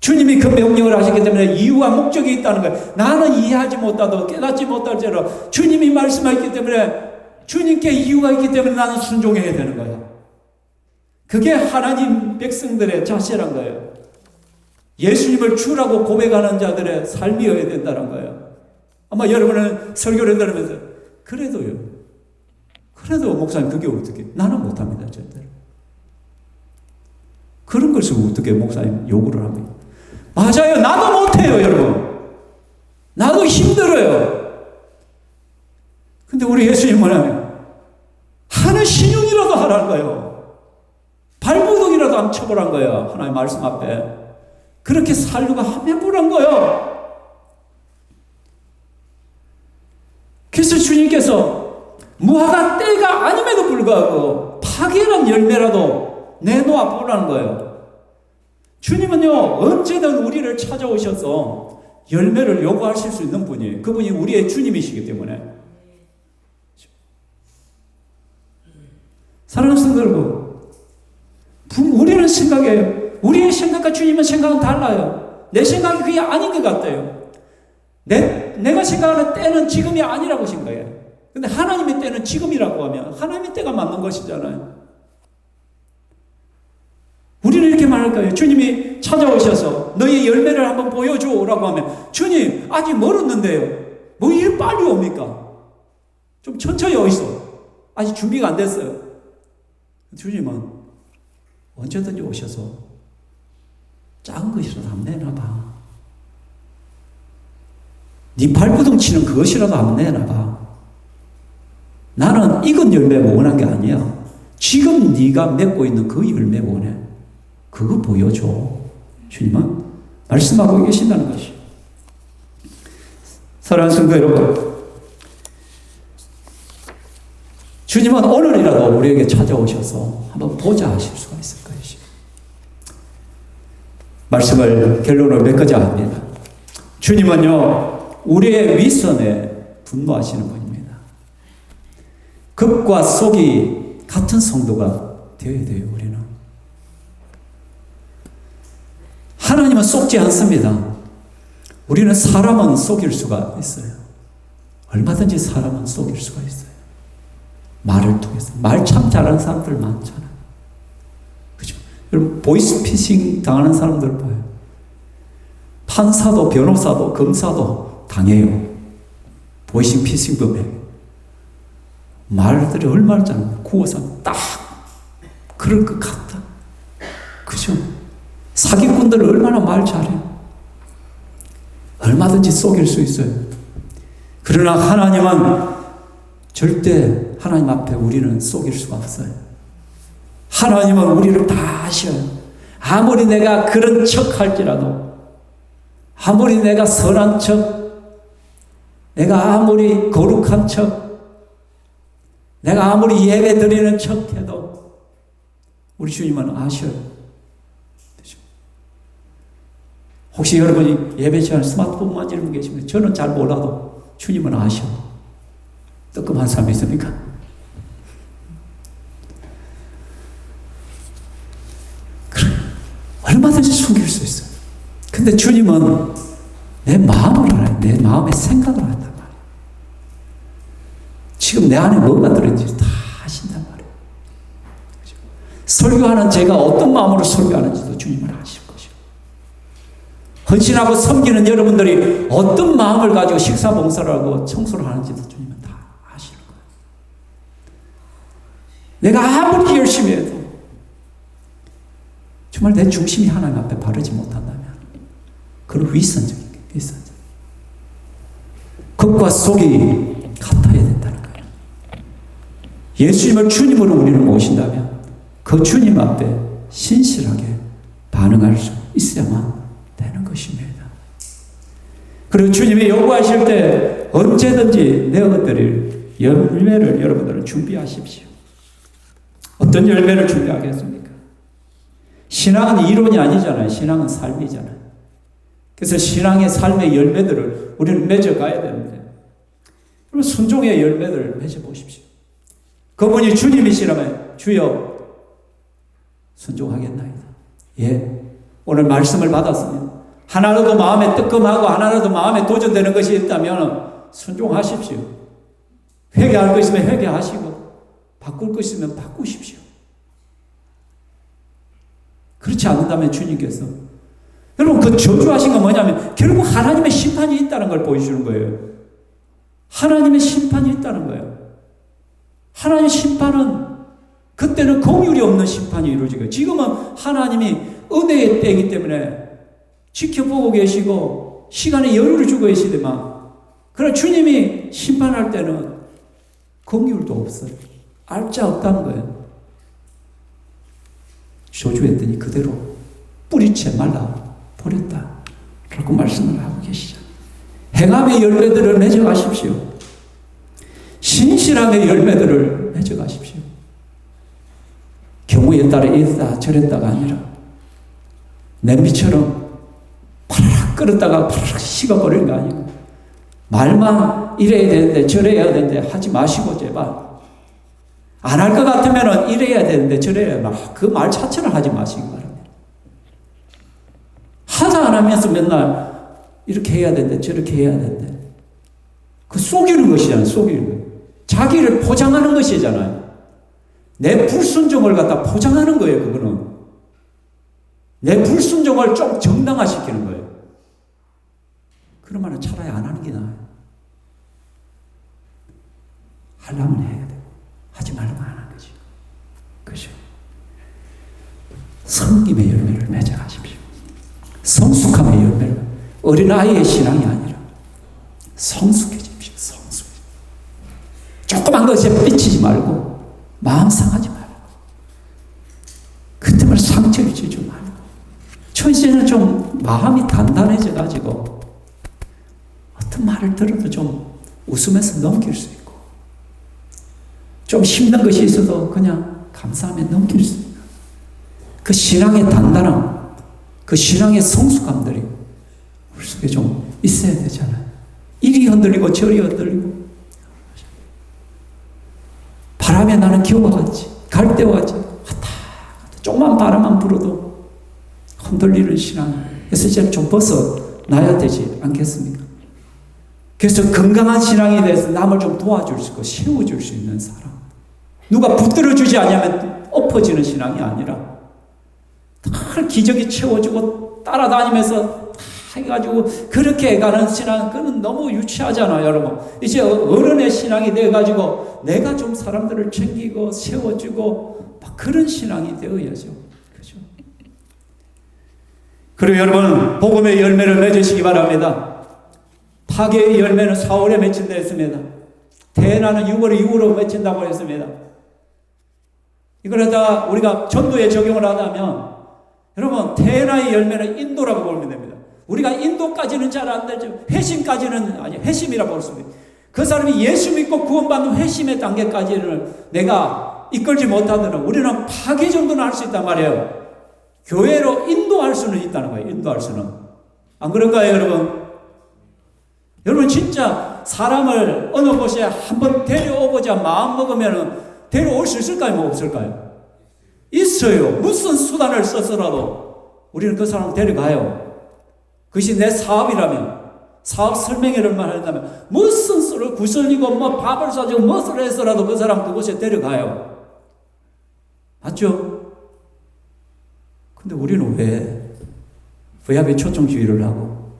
주님이 그 명령을 하시기 때문에 이유와 목적이 있다는 거예요. 나는 이해하지 못하도 깨닫지 못할지라도 주님이 말씀하셨기 때문에 주님께 이유가 있기 때문에 나는 순종해야 되는 거야. 그게 하나님 백성들의 자세란 거예요. 예수님을 주라고 고백하는 자들의 삶이어야 된다는 거예요. 아마 여러분은 설교를 들으면서 그래도 목사님 그게 어떻게? 나는 못합니다. 절대로. 그런 것을 어떻게 목사님 요구를 합니까? 맞아요. 나도 못해요, 여러분. 나도 힘들어요. 근데 우리 예수님 뭐냐면 하는 신용이라도 하라는 거예요. 발버둥이라도 한번 쳐보라는 거예요. 하나님 말씀 앞에. 그렇게 살려고 한번 해보라는 거예요. 그래서 주님께서 무화과 때가 아님에도 불구하고 파괴란 열매라도 내놓아 보라는 거예요. 주님은요, 언제든 우리를 찾아오셔서 열매를 요구하실 수 있는 분이에요. 그분이 우리의 주님이시기 때문에. 사랑하는 성도 여러분, 우리는 생각해요. 우리의 생각과 주님의 생각은 달라요. 내 생각이 그게 아닌 것 같아요. 내가 생각하는 때는 지금이 아니라고 생각해요. 근데 하나님의 때는 지금이라고 하면 하나님의 때가 맞는 것이잖아요. 우리는 이렇게 말할 거예요. 주님이 찾아오셔서 너의 열매를 한번 보여줘라고 하면 주님 아직 멀었는데요. 뭐 이리 빨리 옵니까? 좀 천천히 오시소. 아직 준비가 안 됐어요. 주님은 언제든지 오셔서 작은 것이라도 한번 내놔봐. 네 발버둥 치는 그것이라도 한번 내놔봐. 나는 익은 열매가 원한 게 아니야. 지금 네가 맺고 있는 그 열매가 원해. 그거 보여줘. 주님은 말씀하고 계신다는 것이. 사랑하는 성도 여러분, 주님은 오늘이라도 우리에게 찾아오셔서 한번 보자 하실 수가 있을 것이죠. 말씀을 결론을 맺고자 합니다. 주님은요, 우리의 위선에 분노하시는 분입니다. 극과 속이 같은 성도가 되어야 돼요. 우리는 하나님은 속지 않습니다. 우리는 사람은 속일 수가 있어요. 얼마든지 사람은 속일 수가 있어요. 말을 통해서. 말 참 잘하는 사람들 많잖아요. 그죠? 여러분, 보이스피싱 당하는 사람들 봐요. 판사도, 변호사도, 검사도 당해요. 보이스피싱 법에. 말들이 얼마나 잘하는, 구워서 딱 그럴 것 같다. 그죠? 사기꾼들은 얼마나 말 잘해요. 얼마든지 속일 수 있어요. 그러나 하나님은 절대 하나님 앞에 우리는 속일 수가 없어요. 하나님은 우리를 다 아셔요. 아무리 내가 그런 척 할지라도, 아무리 내가 선한 척, 내가 아무리 거룩한 척, 내가 아무리 예배 드리는 척 해도 우리 주님은 아셔요. 혹시 여러분이 예배 시간에 스마트폰 만지는 분 계십니까? 저는 잘 몰라도 주님은 아셔. 뜨끔한 사람이 있습니까? 그래, 얼마든지 숨길 수 있어요. 근데 주님은 내 마음을 알아요. 내 마음의 생각을 한단 말이에요. 지금 내 안에 뭐가 들어있는지 다 아신단 말이에요. 그렇죠? 설교하는 제가 어떤 마음으로 설교하는지도 주님은 아시고, 헌신하고 섬기는 여러분들이 어떤 마음을 가지고 식사 봉사를 하고 청소를 하는지도 주님은 다 아시는 거예요. 내가 아무리 열심히 해도 정말 내 중심이 하나님 앞에 바르지 못한다면 그건 위선적인 거예요. 위선적. 극과 속이 같아야 된다는 거예요. 예수님을 주님으로 우리를 모신다면 그 주님 앞에 신실하게 반응할 수 있어야만 되는 것입니다. 그리고 주님이 요구하실 때 언제든지 내어드릴 열매를 여러분들은 준비하십시오. 어떤 열매를 준비하겠습니까? 신앙은 이론이 아니잖아요. 신앙은 삶이잖아요. 그래서 신앙의 삶의 열매들을 우리는 맺어가야 되는데, 그리고 순종의 열매들을 맺어보십시오. 그분이 주님이시라면 주여 순종하겠나이다. 예. 오늘 말씀을 받았으면 하나라도 마음에 뜨끔하고 하나라도 마음에 도전되는 것이 있다면 순종하십시오. 회개할 것 있으면 회개하시고 바꿀 것 있으면 바꾸십시오. 그렇지 않는다면 주님께서, 여러분, 그 저주하신 건 뭐냐면 결국 하나님의 심판이 있다는 걸 보여주는 거예요. 하나님의 심판이 있다는 거예요. 하나님의 심판은 그때는 공율이 없는 심판이 이루어지고, 지금은 하나님이 은혜의 때이기 때문에 지켜보고 계시고 시간에 여유를 주고 계시지만, 그러나 주님이 심판할 때는 공율도 없어요. 알자 없다는 거예요. 저주했더니 그대로 뿌리채 말라 버렸다 라고 말씀을 하고 계시죠. 행함의 열매들을 맺어가십시오. 신실함의 열매들을 맺어가십시오. 경우에 따라 이랬다 저랬다가 아니라 냄비처럼 파라락 끓었다가 파라락 식어버리는 거 아니고, 말만 이래야 되는데 저래야 되는데 하지 마시고 제발, 안 할 것 같으면 이래야 되는데 저래야, 그 말 자체를 하지 마시기 바랍니다. 하자 안 하면서 맨날 이렇게 해야 되는데 저렇게 해야 되는데, 그 속이는 것이잖아요. 속이는 거. 자기를 포장하는 것이잖아요. 내 불순종을 갖다 포장하는 거예요. 그거는 내 불순종을 좀 정당화시키는 거예요. 그러면 차라리 안 하는 게 나아요. 하려면 해야 되고 하지 말라면 안 하는 거지. 그죠? 성김의 열매를 맺어가십시오. 성숙함의 열매를, 어린아이의 신앙이 아니라 성숙해집시오. 성숙. 조그만 것에 삐치지 말고 마음 상하지 말고 그 때문에 상처 주지 말고, 천시에는 좀 마음이 단단해져 가지고 어떤 말을 들어도 좀 웃으면서 넘길 수 있고, 좀 힘든 것이 있어도 그냥 감사하며 넘길 수 있고, 그 신앙의 단단함, 그 신앙의 성숙함들이 우리 속에 좀 있어야 되잖아요. 이리 흔들리고 저리 흔들리고. 바람에 나는 기와 같이, 갈대와 같이 왔다 조금만 바람만 불어도 흔들리는 신앙에서 이제 좀 벗어나야 되지 않겠습니까? 그래서 건강한 신앙이 돼서 남을 좀 도와줄 수 있고 세워줄 수 있는 사람, 누가 붙들어주지 않으면 엎어지는 신앙이 아니라 늘 기적이 채워주고 따라다니면서 해가지고 그렇게 가는 신앙, 그건 너무 유치하잖아요, 여러분. 이제 어른의 신앙이 돼가지고 내가 좀 사람들을 챙기고 세워주고 막 그런 신앙이 되어야죠. 그죠? 그리고 여러분, 복음의 열매를 맺으시기 바랍니다. 파괴의 열매는 4월에 맺힌다 했습니다. 대나는 6월 이후로 맺힌다고 했습니다. 이걸 하다 우리가 전도에 적용을 하다면, 여러분, 대나의 열매는 인도라고 보면 됩니다. 우리가 인도까지는 잘 안 되죠. 회심까지는, 아니, 회심이라고 볼 수 있습니다. 그 사람이 예수 믿고 구원받는 회심의 단계까지는 내가 이끌지 못하더라도 우리는 파괴 정도는 할 수 있단 말이에요. 교회로 인도할 수는 있다는 거예요. 인도할 수는. 안 그런가요, 여러분? 여러분, 진짜 사람을 어느 곳에 한번 데려오고자 마음 먹으면 데려올 수 있을까요? 뭐 없을까요? 있어요. 무슨 수단을 써서라도 우리는 그 사람을 데려가요. 그것이 내 사업이라면, 사업 설명회를만 한다면 무슨 수를 구슬리고 뭐 밥을 사주고 무엇을 해서라도 그 사람 그곳에 데려가요. 맞죠? 근데 우리는 왜 부합에 초청주의를 하고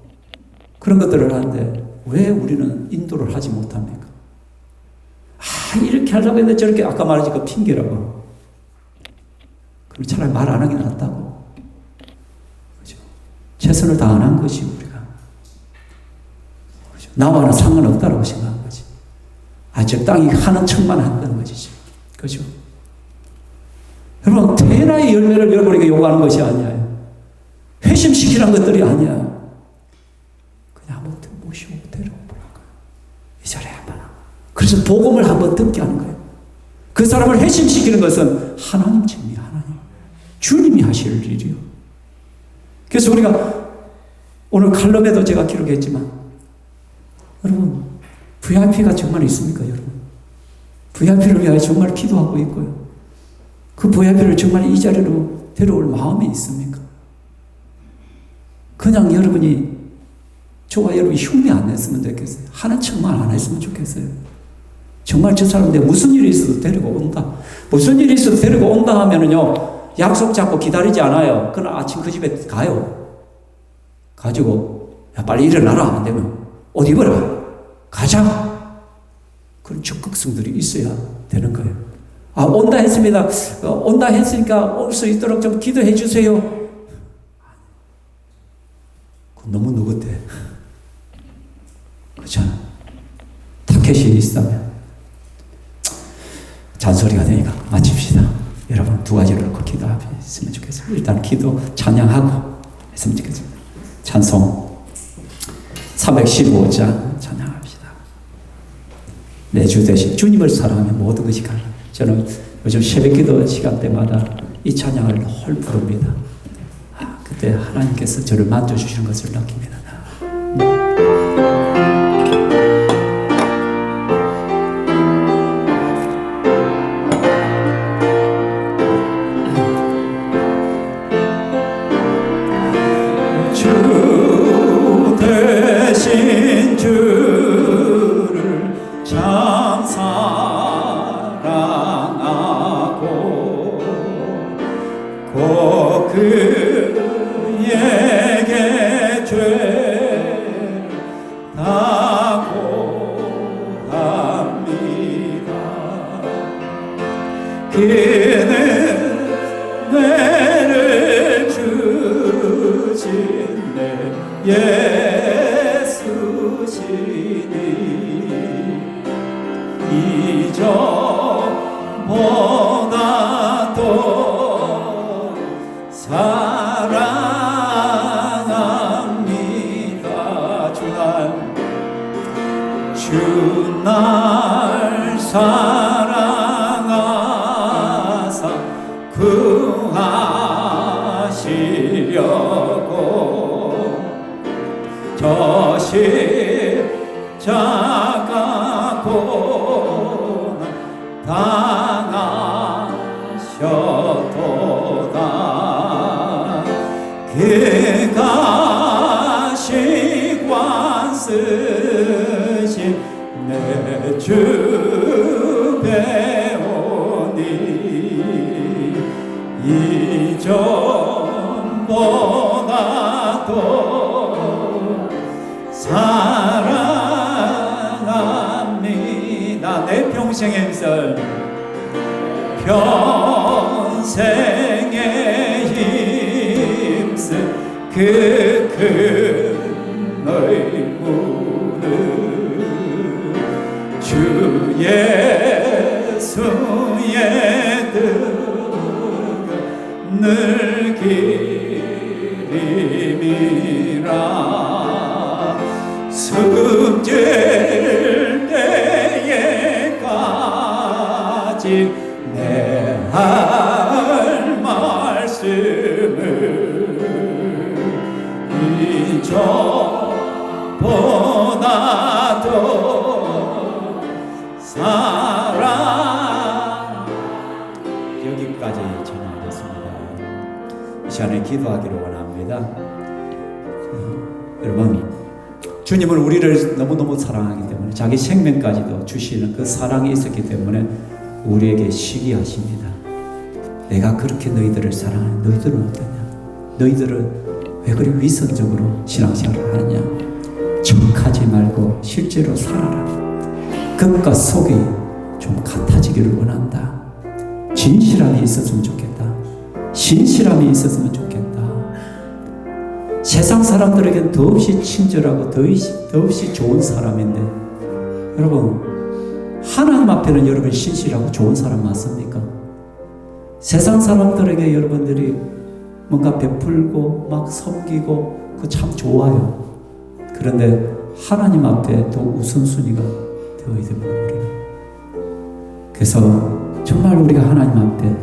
그런 것들을 하는데 왜 우리는 인도를 하지 못합니까? 이렇게 하려고 했는데 저렇게, 아까 말하지 그 핑계라고. 그럼 차라리 말 안 하기 낫다고. 그죠? 최선을 다 안 한 것이 우리가. 그죠? 나와는 상관없다라고 생각한 거지. 적당히 하는 척만 한다는 거지. 그죠? 여러분, 대나의 열매를 여러분에게 요구하는 것이 아니에요. 회심시키는 것들이 아니야. 그냥 한번 모시고 데려오라고. 이 자리에 한번. 그래서 복음을 한번 듣게 하는 거예요. 그 사람을 회심시키는 것은 하나님 책임이야, 하나님. 주님이 하실 일이요. 그래서 우리가 오늘 칼럼에도 제가 기록했지만, 여러분, VIP가 정말 있습니까, 여러분? VIP를 위하여 정말 기도하고 있고요. 그 VIP를 정말 이 자리로 데려올 마음이 있습니까? 그냥 여러분이, 저와 여러분이 흉내 안 냈으면 좋겠어요. 하는 척만 안 했으면 좋겠어요. 정말 저 사람 내가 무슨 일이 있어도 데리고 온다. 무슨 일이 있어도 데리고 온다 하면은요, 약속 잡고 기다리지 않아요. 그날 아침 그 집에 가요. 가지고, 야, 빨리 일어나라. 안 되면, 옷 입어라. 가자. 그런 적극성들이 있어야 되는 거예요. 온다 했습니다. 온다 했으니까 올 수 있도록 좀 기도해 주세요. 너무 누구대. 그렇잖아. 타켓이 있다면 잔소리가 되니까 마칩시다. 여러분, 두 가지를 놓고 기도했으면 좋겠어요. 일단 기도, 찬양하고 했으면 좋겠습니다. 찬송 315장 찬양합시다. 내 주 대신 주님을 사랑하면 모든 것이 가능. 저는 요즘 새벽기도 시간 때마다 이 찬양을 늘 부릅니다. 그때 하나님께서 저를 만져주시는 것을 느낍니다. 주 대신 주를 참 사랑하고 꼭 그에게 죄를 다 고합니다. 그는 은혜를 주신 내 예수시니 이전보다 더 사랑합니다. 주날 사랑하사 구하시려고 저 십자가 고난 기가시관 쓰신 내 주 배우니 이전보다도 사랑합니다. 내 평생의 삶 평생의 힘쓰 그 큰 의무는 주 예수의 늘 기림이라 숨질 때에까지 내 할 말씀을 이전보다도 사랑. 여기까지 전하겠습니다. 이 시간에 기도하기를 원합니다. 여러분, 주님은 우리를 너무너무 사랑하기 때문에 자기 생명까지도 주시는 그 사랑이 있었기 때문에 우리에게 시기하십니다. 내가 그렇게 너희들을 사랑하는 너희들은 어떠냐? 너희들은 왜 그리 위선적으로 신앙생활을 하느냐? 척하지 말고 실제로 살아라. 겉과 속이 좀 같아지기를 원한다. 진실함이 있었으면 좋겠다. 신실함이 있었으면 좋겠다. 세상 사람들에겐 더없이 친절하고 더없이 좋은 사람인데, 여러분, 하나님 앞에는 여러분 신실하고 좋은 사람 맞습니까? 세상 사람들에게 여러분들이 뭔가 베풀고 막 섬기고 그거 참 좋아요. 그런데 하나님 앞에 더 우선순위가 되어야 됩니다. 우리는. 그래서 정말 우리가 하나님 앞에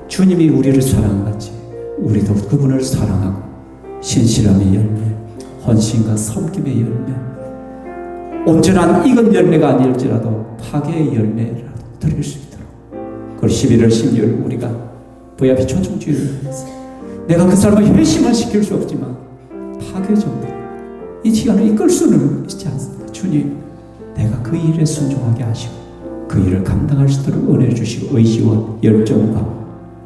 주님이 우리를 사랑같이 우리도 그분을 사랑하고 신실함의 열매, 헌신과 섬김의 열매, 온전한 익은 열매가 아닐지라도 파괴의 열매라도 드릴 수 있도록, 그걸 11월 12일 우리가 VIP 초청주의를 해서 내가 그 사람을 회심을 시킬 수 없지만 파괴 정도 이 시간을 이끌 수는 있지 않습니다. 주님, 내가 그 일에 순종하게 하시고 그 일을 감당할 수 있도록 은혜 주시고 의지와 열정과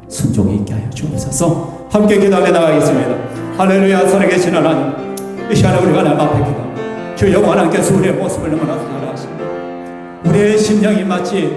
순종이 있게 하여 주옵소서. 함께 기도하며 나가겠습니다. 할렐루야. 살아계신 하나님, 이 시간에 우리가 하나님 앞에 기도합니다. 주 영원 하나님께서 우리의 모습을 너무나 사랑하십니다. 우리의 심령이 마치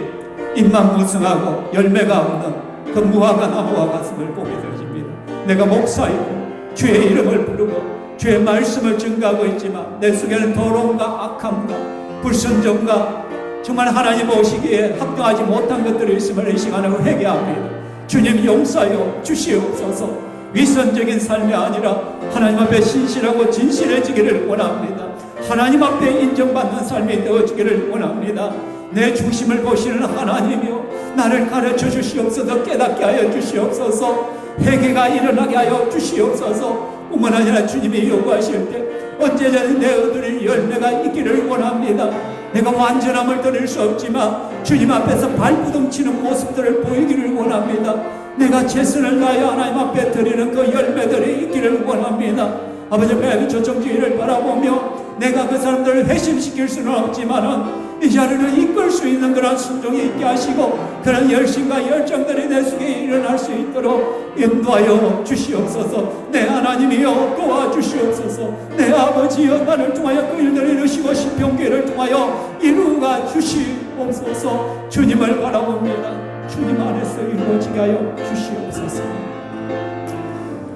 잎만 무성하고 열매가 없는 그 무화과 나무와 같음을 보게 되어집니다. 내가 목사이고 주의 이름을 부르고 주의 말씀을 증거하고 있지만 내 속에는 더러움과 악함과 불순종과 정말 하나님 오시기에 합당하지 못한 것들이 있음을 이 시간에 회개합니다. 주님 용서하여 주시옵소서. 위선적인 삶이 아니라 하나님 앞에 신실하고 진실해지기를 원합니다. 하나님 앞에 인정받는 삶이 되어지기를 원합니다. 내 중심을 보시는 하나님이요, 나를 가르쳐 주시옵소서. 깨닫게 하여 주시옵소서. 회개가 일어나게 하여 주시옵소서. 뿐만 아니라 주님이 요구하실 때 언제든지 내 얻을 열매가 있기를 원합니다. 내가 완전함을 드릴 수 없지만 주님 앞에서 발부둥치는 모습들을 보이기를 원합니다. 내가 최선을 다하여 하나님 앞에 드리는 그 열매들이 있기를 원합니다. 아버지, 배 초청주의를 바라보며 내가 그 사람들을 회심시킬 수는 없지만은 이 자리를 이끌 수 있는 그런 순종이 있게 하시고 그런 열심과 열정들이 내 속에 일어날 수 있도록 인도하여 주시옵소서. 내 하나님이여 도와주시옵소서. 내 아버지여 나를 통하여 그 일들을 이루시고 신평교회를 통하여 이루어 주시옵소서. 주님을 바라봅니다. 주님 안에서 이루어지게 하여 주시옵소서.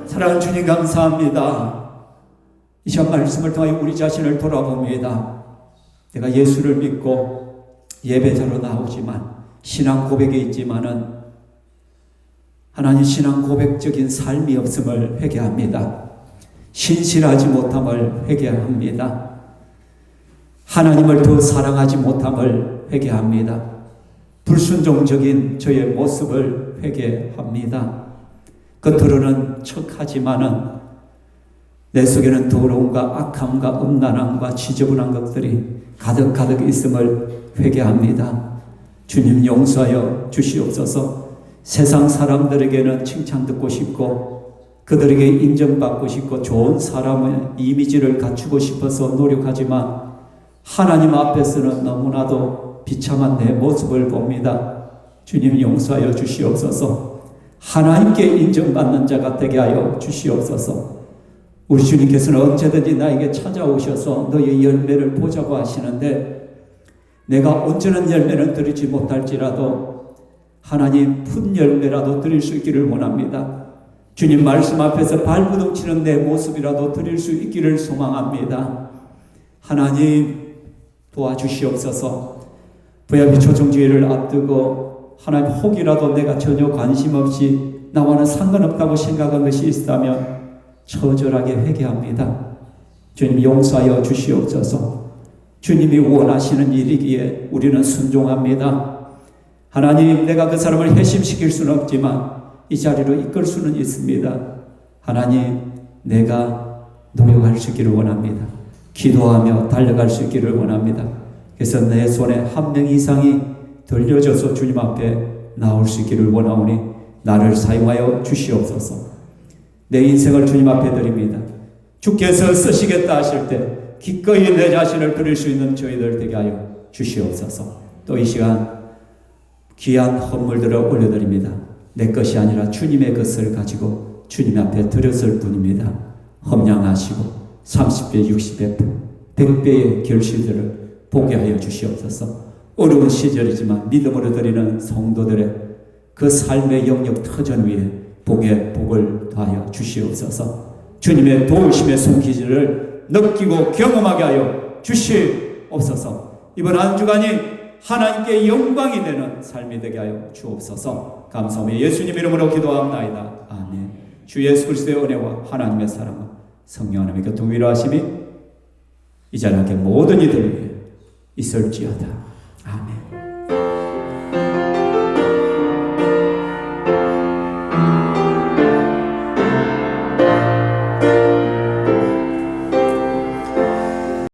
사랑하는 주님, 감사합니다. 이 시간 말씀을 통하여 우리 자신을 돌아봅니다. 내가 예수를 믿고 예배자로 나오지만 신앙 고백이 있지만은 하나님 신앙 고백적인 삶이 없음을 회개합니다. 신실하지 못함을 회개합니다. 하나님을 더 사랑하지 못함을 회개합니다. 불순종적인 저의 모습을 회개합니다. 겉으로는 척하지만은 내 속에는 더러움과 악함과 음란함과 지저분한 것들이 가득 있음을 회개합니다. 주님 용서하여 주시옵소서. 세상 사람들에게는 칭찬 듣고 싶고 그들에게 인정받고 싶고 좋은 사람의 이미지를 갖추고 싶어서 노력하지만 하나님 앞에서는 너무나도 비참한 내 모습을 봅니다. 주님 용서하여 주시옵소서. 하나님께 인정받는 자가 되게 하여 주시옵소서. 우리 주님께서는 언제든지 나에게 찾아오셔서 너의 열매를 보자고 하시는데 내가 온전한 열매는 드리지 못할지라도 하나님 푼 열매라도 드릴 수 있기를 원합니다. 주님 말씀 앞에서 발부둥치는 내 모습이라도 드릴 수 있기를 소망합니다. 하나님 도와주시옵소서. 부야비 초청주의를 앞두고 하나님 혹이라도 내가 전혀 관심 없이 나와는 상관없다고 생각한 것이 있다면 처절하게 회개합니다. 주님 용서하여 주시옵소서. 주님이 원하시는 일이기에 우리는 순종합니다. 하나님 내가 그 사람을 회심시킬 수는 없지만 이 자리로 이끌 수는 있습니다. 하나님 내가 노력할 수 있기를 원합니다. 기도하며 달려갈 수 있기를 원합니다. 그래서 내 손에 한 명 이상이 들려져서 주님 앞에 나올 수 있기를 원하오니 나를 사용하여 주시옵소서. 내 인생을 주님 앞에 드립니다. 주께서 쓰시겠다 하실 때 기꺼이 내 자신을 드릴 수 있는 저희들 되게 하여 주시옵소서. 또 이 시간 귀한 헌물들을 올려드립니다. 내 것이 아니라 주님의 것을 가지고 주님 앞에 드렸을 뿐입니다. 험량하시고 30배, 60배, 100배의 결실들을 보게 하여 주시옵소서. 어려운 시절이지만 믿음으로 드리는 성도들의 그 삶의 영역 터전 위에 복을 더하여 주시옵소서. 주님의 도우심의 손길을 느끼고 경험하게 하여 주시옵소서. 이번 한 주간이 하나님께 영광이 되는 삶이 되게 하여 주옵소서. 감사하며 예수님 이름으로 기도합나이다. 아멘. 주 예수 그리스도의 은혜와 하나님의 사랑과 성령 하나님의 교통 위로하심이 이 자리에 모든 이들 위해 있을지어다. 아멘.